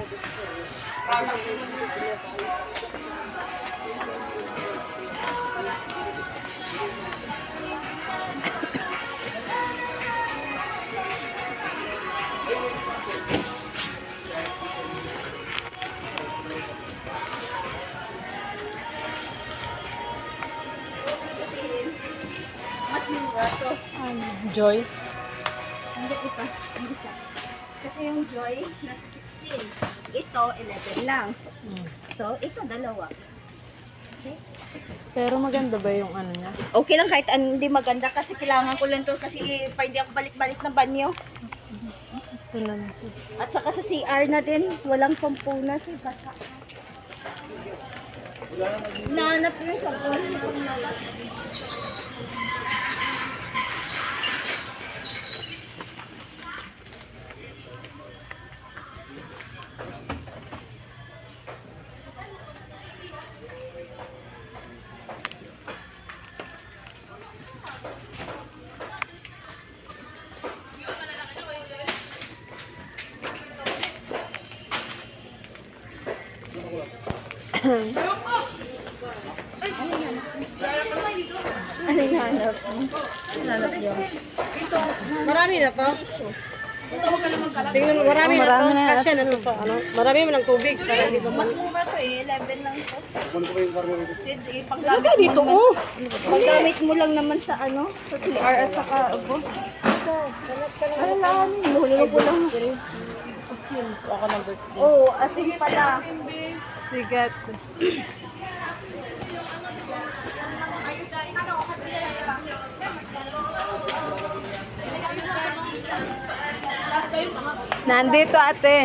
Mas mura to. Joy? Hindi ito. Ang isa. Kasi yung Joy, nasa 16. Ito, 11 lang. So, ito, dalawa. Okay? Pero maganda ba yung ano niya? Okay lang kahit hindi maganda kasi kailangan ko lang to kasi pa hindi ako balik-balik ng banyo. Ito lang siya. At saka sa CR na din, walang pampunas. Basta. Nahanap yung sabon. Ano yung hanap? Marami na to. Tingnan mo, marami na to. marami na yan. Kasya na to sa ano. Marami mo ng tubig. Para hindi ba Mas mura to eh, 11 lang to. Sige, Talaga dito, oh. Panggamit mo lang naman sa ano, sa CR at saka abo. Ano lang, nahulog ko lang. Ako ng birthday. Oo, asin pala. Sigat. Nandito ate.